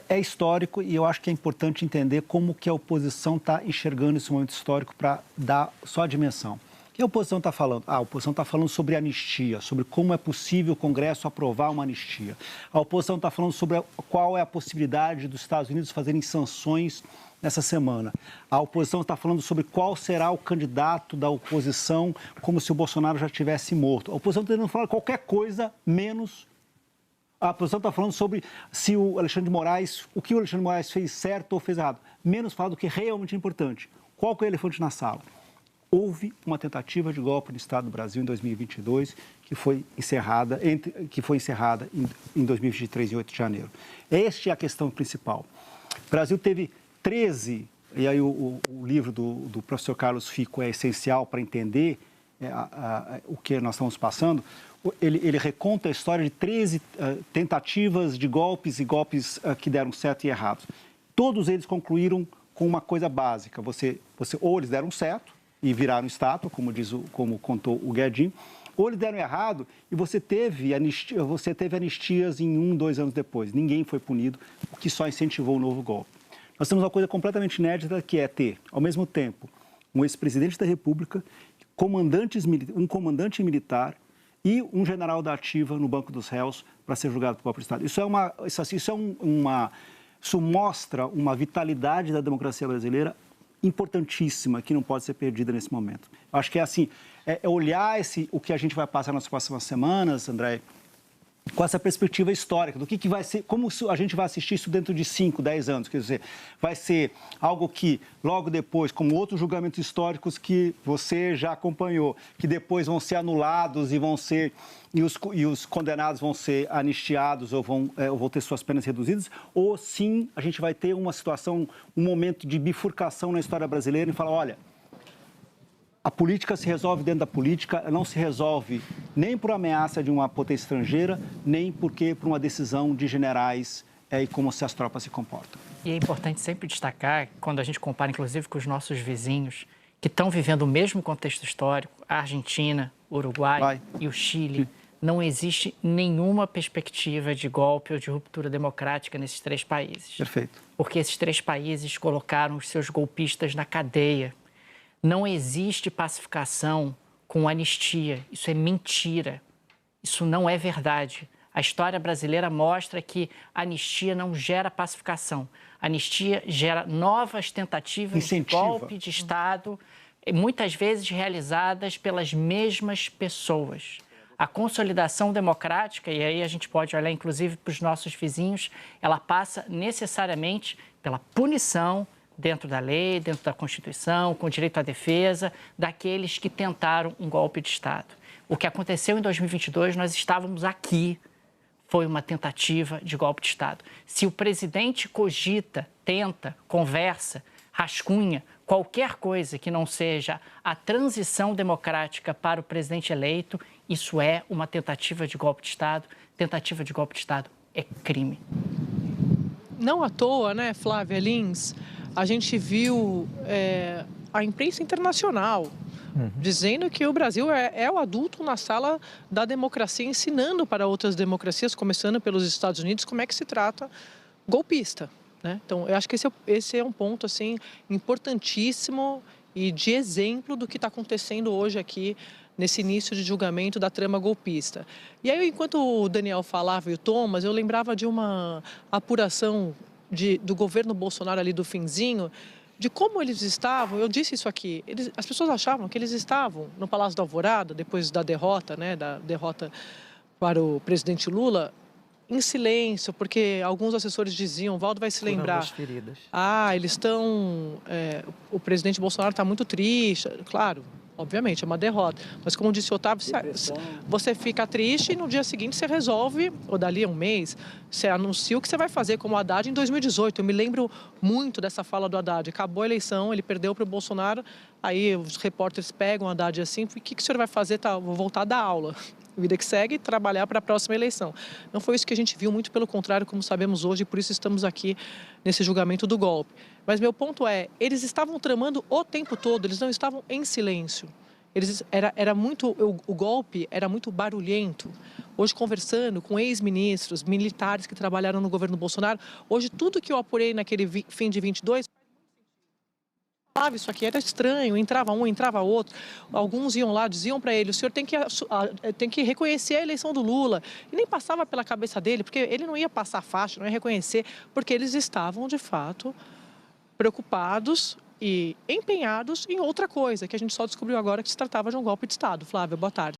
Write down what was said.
É histórico e eu acho que é importante entender como que a oposição está enxergando esse momento histórico para dar só a dimensão. O que a oposição está falando? A oposição está falando sobre anistia, sobre como é possível o Congresso aprovar uma anistia. A oposição está falando sobre qual é a possibilidade dos Estados Unidos fazerem sanções nessa semana. A oposição está falando sobre qual será o candidato da oposição, como se o Bolsonaro já tivesse morto. A oposição está tentando falar qualquer coisa menos. A oposição está falando sobre se o Alexandre de Moraes, o que o Alexandre de Moraes fez certo ou fez errado. Menos falar do que realmente é importante. Qual que é o elefante na sala? Houve uma tentativa de golpe no Estado do Brasil em 2022 que foi encerrada em 2023, em 8 de janeiro. Esta é a questão principal. O Brasil teve 13, e aí o livro do professor Carlos Fico é essencial para entender o que nós estamos passando. Ele reconta a história de 13 tentativas de golpes e golpes que deram certo e errados. Todos eles concluíram com uma coisa básica. Ou eles deram certo e viraram estátua, como contou o Guedin, ou eles deram errado e você teve anistias em 1, 2 anos depois. Ninguém foi punido, o que só incentivou o novo golpe. Nós temos uma coisa completamente inédita, que é ter, ao mesmo tempo, um ex-presidente da República, um comandante militar e um general da ativa no banco dos réus para ser julgado pelo próprio Estado. Isso mostra uma vitalidade da democracia brasileira importantíssima, que não pode ser perdida nesse momento. Eu acho que é olhar o que a gente vai passar nas próximas semanas, André, com essa perspectiva histórica, do que vai ser, como a gente vai assistir isso dentro de 5, 10 anos, quer dizer, vai ser algo que logo depois, como outros julgamentos históricos que você já acompanhou, que depois vão ser anulados e os condenados vão ser anistiados ou vão ter suas penas reduzidas, ou sim a gente vai ter uma situação, um momento de bifurcação na história brasileira e falar, olha, a política se resolve dentro da política, não se resolve nem por ameaça de uma potência estrangeira, nem por uma decisão de generais e como as tropas se comportam. E é importante sempre destacar, quando a gente compara, inclusive, com os nossos vizinhos, que estão vivendo o mesmo contexto histórico, a Argentina, o Uruguai e o Chile, não existe nenhuma perspectiva de golpe ou de ruptura democrática nesses 3 países. Perfeito. Porque esses 3 países colocaram os seus golpistas na cadeia. Não existe pacificação com anistia. Isso é mentira. Isso não é verdade. A história brasileira mostra que a anistia não gera pacificação. A anistia gera novas tentativas de golpe de Estado, muitas vezes realizadas pelas mesmas pessoas. A consolidação democrática, e aí a gente pode olhar inclusive para os nossos vizinhos, ela passa necessariamente pela punição dentro da lei, dentro da Constituição, com direito à defesa, daqueles que tentaram um golpe de Estado. O que aconteceu em 2022, nós estávamos aqui, foi uma tentativa de golpe de Estado. Se o presidente cogita, tenta, conversa, rascunha, qualquer coisa que não seja a transição democrática para o presidente eleito, isso é uma tentativa de golpe de Estado. Tentativa de golpe de Estado é crime. Não à toa, né, Flávia Lins? A gente viu a imprensa internacional dizendo que o Brasil é o adulto na sala da democracia, ensinando para outras democracias, começando pelos Estados Unidos, como é que se trata golpista, né? Então, eu acho que esse é um ponto assim, importantíssimo e de exemplo do que está acontecendo hoje aqui nesse início de julgamento da trama golpista. E aí, enquanto o Daniel falava e o Thomas, eu lembrava de uma apuração do governo Bolsonaro ali do finzinho, de como eles estavam, eu disse isso aqui, as pessoas achavam que eles estavam no Palácio da Alvorada, depois da derrota, né, da derrota para o presidente Lula, em silêncio, porque alguns assessores diziam, Valdo vai se lembrar, eles estão, o presidente Bolsonaro está muito triste, claro, obviamente, é uma derrota. Mas, como disse o Otávio, você fica triste e no dia seguinte você resolve, ou dali a um mês, você anuncia o que você vai fazer, como o Haddad em 2018. Eu me lembro muito dessa fala do Haddad. Acabou a eleição, ele perdeu para o Bolsonaro, aí os repórteres pegam o Haddad assim, o que o senhor vai fazer? Vou voltar da aula. Vida que segue, trabalhar para a próxima eleição. Não foi isso que a gente viu, muito pelo contrário, como sabemos hoje, e por isso estamos aqui nesse julgamento do golpe. Mas meu ponto é, eles estavam tramando o tempo todo, eles não estavam em silêncio. O golpe era muito barulhento. Hoje, conversando com ex-ministros, militares que trabalharam no governo Bolsonaro, hoje tudo que eu apurei naquele fim de 22... Isso aqui era estranho, entrava um, entrava outro. Alguns iam lá, diziam para ele: o senhor tem que reconhecer a eleição do Lula. E nem passava pela cabeça dele, porque ele não ia passar faixa, não ia reconhecer, porque eles estavam, de fato, preocupados e empenhados em outra coisa, que a gente só descobriu agora que se tratava de um golpe de Estado. Flávia, boa tarde.